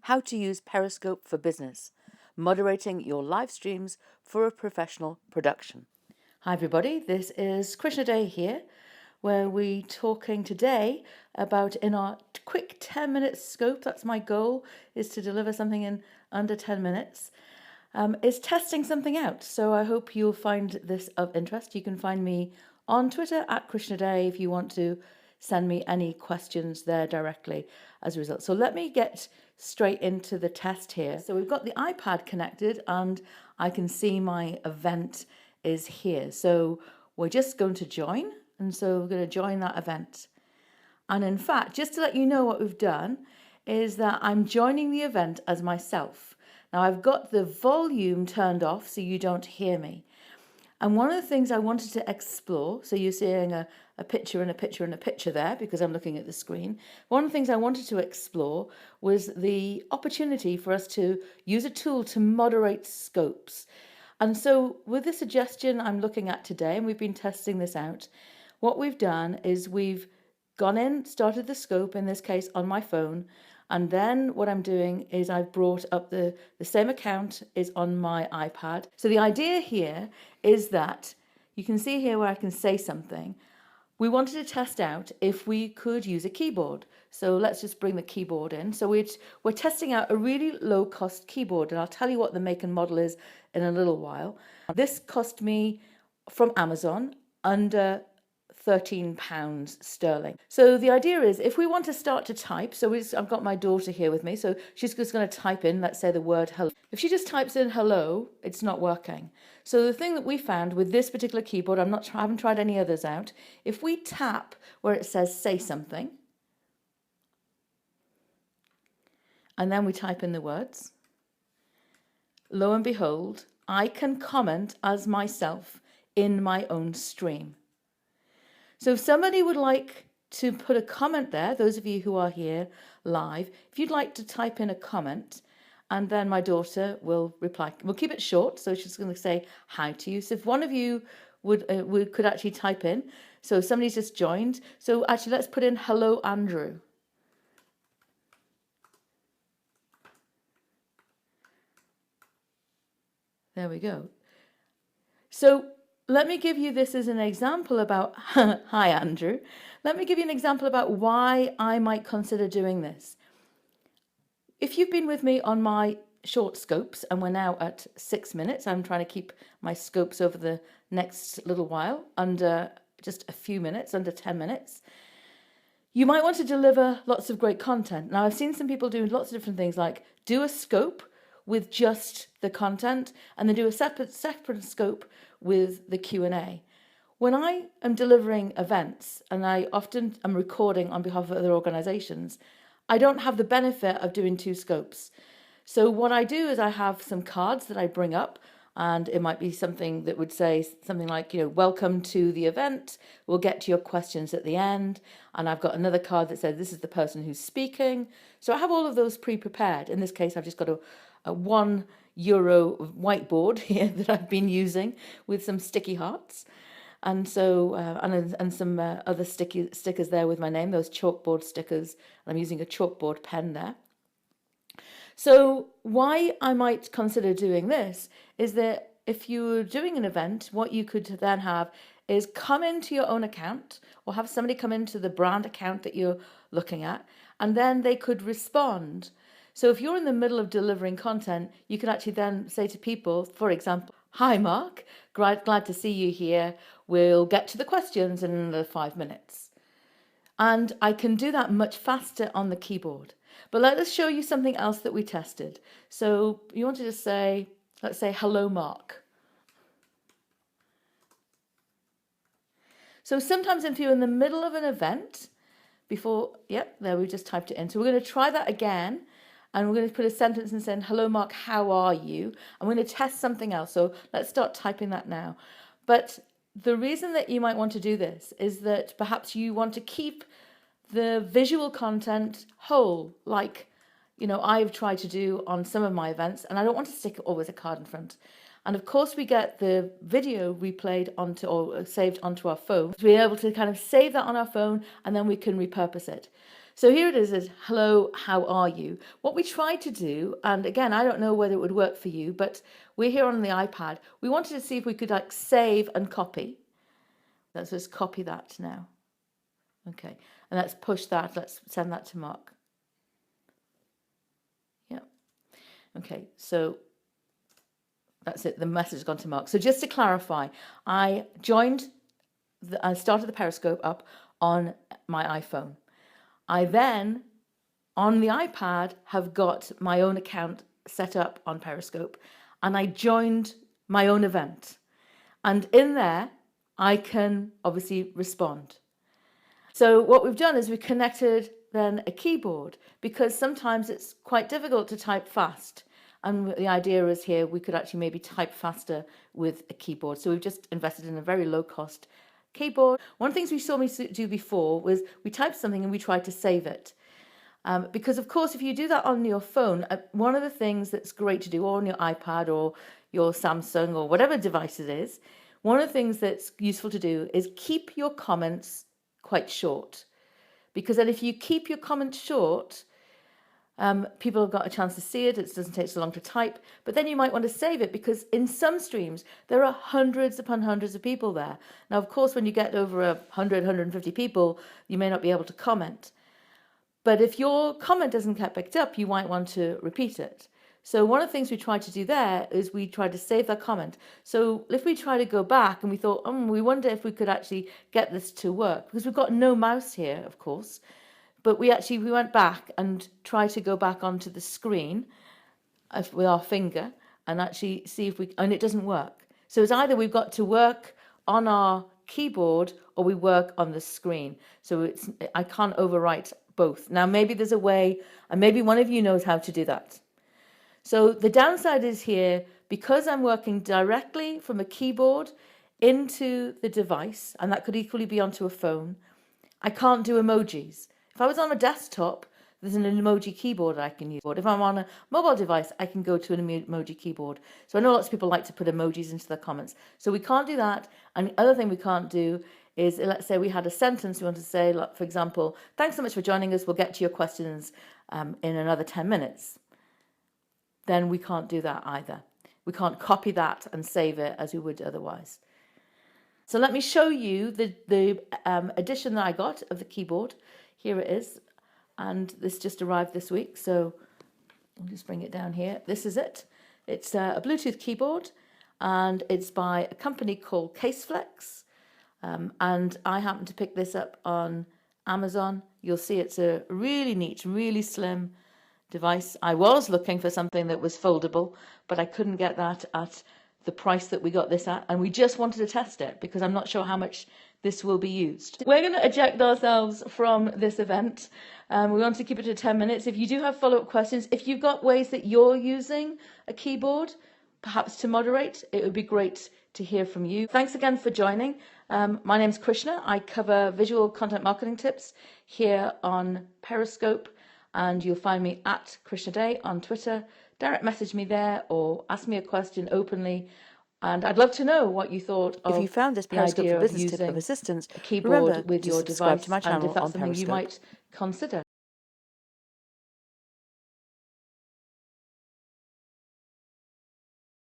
how to use Periscope for business, moderating your live streams for a professional production. Hi everybody, this is Krishna Day here, where we're talking today about, in our quick 10-minute scope, that's my goal, is to deliver something in under 10 minutes, is testing something out. So I hope you'll find this of interest. You can find me on Twitter at Krishna Day if you want to send me any questions there directly as a result. So let me get straight into the test here. So we've got the iPad connected and I can see my event is here. So we're just going to join. And so we're going to join that event. And in fact, just to let you know what we've done is that I'm joining the event as myself. Now I've got the volume turned off so you don't hear me. And one of the things I wanted to explore, so you're seeing a picture and a picture and a picture there because I'm looking at the screen. One of the things I wanted to explore was the opportunity for us to use a tool to moderate scopes. And so with the suggestion I'm looking at today, and we've been testing this out, what we've done is we've gone in, started the scope, in this case on my phone, and then what I'm doing is I've brought up the same account is on my iPad. So the idea here is that you can see here where I can say something. We wanted to test out if we could use a keyboard. So let's just bring the keyboard in. So we're testing out a really low cost keyboard, and I'll tell you what the make and model is in a little while. This cost me from Amazon under £13 sterling. So the idea is if we want to start to type, so I've got my daughter here with me, so she's just going to type in, let's say, the word hello. If she just types in hello, it's not working. So the thing that we found with this particular keyboard, I haven't tried any others out, if we tap where it says say something, and then we type in the words, lo and behold, I can comment as myself in my own stream. So if somebody would like to put a comment there, those of you who are here live, if you'd like to type in a comment, and then my daughter will reply. We'll keep it short, so she's going to say hi to you. So if one of you could actually type in, so somebody's just joined. So actually, let's put in hello, Andrew. There we go. So let me give you this as an example about, hi Andrew, let me give you an example about why I might consider doing this. If you've been with me on my short scopes, and we're now at 6 minutes, I'm trying to keep my scopes over the next little while, under just a few minutes, under 10 minutes. You might want to deliver lots of great content. Now I've seen some people do lots of different things, like do a scope with just the content and then do a separate scope with the Q&A. When I am delivering events, and I often am recording on behalf of other organizations, I don't have the benefit of doing two scopes. So what I do is I have some cards that I bring up, and it might be something that would say something like, welcome to the event. We'll get to your questions at the end. And I've got another card that says, this is the person who's speaking. So I have all of those pre-prepared. In this case, I've just got a €1 whiteboard here that I've been using with some sticky hearts. And so, and some other stickers there with my name, those chalkboard stickers. I'm using a chalkboard pen there. So why I might consider doing this is that if you were doing an event, what you could then have is come into your own account or have somebody come into the brand account that you're looking at, and then they could respond. So if you're in the middle of delivering content, you could actually then say to people, for example, hi Mark, glad to see you here. We'll get to the questions in another 5 minutes. And I can do that much faster on the keyboard. But let us show you something else that we tested. So you want to just say, let's say, hello, Mark. So sometimes if you're in the middle of an event, there we just typed it in. So we're going to try that again. And we're going to put a sentence and say, hello, Mark, how are you? I'm going to test something else. So let's start typing that now. But the reason that you might want to do this is that perhaps you want to keep the visual content whole, like, I've tried to do on some of my events, and I don't want to stick always a card in front. And of course, we get the video replayed onto or saved onto our phone. So we're able to kind of save that on our phone, and then we can repurpose it. So here it is, hello, how are you? What we tried to do, and again, I don't know whether it would work for you, but we're here on the iPad. We wanted to see if we could like save and copy. Let's just copy that now. Okay, and let's push that. Let's send that to Mark. Yeah. Okay, so that's it. The message has gone to Mark. So just to clarify, I started the Periscope up on my iPhone. I then, on the iPad, have got my own account set up on Periscope, and I joined my own event. And in there, I can obviously respond. So what we've done is we've connected then a keyboard, because sometimes it's quite difficult to type fast. And the idea is here we could actually maybe type faster with a keyboard. So we've just invested in a very low cost keyboard. One of the things we saw me do before was we typed something and we tried to save it. Because of course, if you do that on your phone, one of the things that's great to do, or on your iPad or your Samsung or whatever device it is, one of the things that's useful to do is keep your comments quite short. Because then if you keep your comments short, people have got a chance to see it. It doesn't take so long to type. But then you might want to save it, because in some streams, there are hundreds upon hundreds of people there. Now, of course, when you get over 100, 150 people, you may not be able to comment. But if your comment doesn't get picked up, you might want to repeat it. So one of the things we tried to do there is we tried to save that comment. So if we try to go back and we thought, we wonder if we could actually get this to work, because we've got no mouse here, of course. But we went back and tried to go back onto the screen with our finger and actually see if and it doesn't work. So it's either we've got to work on our keyboard or we work on the screen. So I can't overwrite both. Now, maybe there's a way, and maybe one of you knows how to do that. So the downside is here, because I'm working directly from a keyboard into the device, and that could equally be onto a phone, I can't do emojis. If I was on a desktop, there's an emoji keyboard I can use. If I'm on a mobile device, I can go to an emoji keyboard. So I know lots of people like to put emojis into their comments. So we can't do that. And the other thing we can't do is, let's say we had a sentence we want to say, like, for example, thanks so much for joining us. We'll get to your questions in another 10 minutes. Then we can't do that either. We can't copy that and save it as we would otherwise. So let me show you the edition that I got of the keyboard. Here it is, and this just arrived this week, so I'll just bring it down here. This is it. It's a Bluetooth keyboard, and it's by a company called Caseflex, and I happened to pick this up on Amazon. You'll see it's a really neat, really slim device. I was looking for something that was foldable, but I couldn't get that at the price that we got this at, and we just wanted to test it because I'm not sure how much this will be used. We're going to eject ourselves from this event. We want to keep it to 10 minutes. If you do have follow-up questions, if you've got ways that you're using a keyboard, perhaps to moderate, it would be great to hear from you. Thanks again for joining. My name's Krishna. I cover visual content marketing tips here on Periscope, and you'll find me at Krishna Day on Twitter. Direct message me there or ask me a question openly. And I'd love to know what you thought of If you found this Periscope for Business tip of assistance, a keyboard remember with to your subscribe device, to my and channel if that's on something you Periscope. might consider.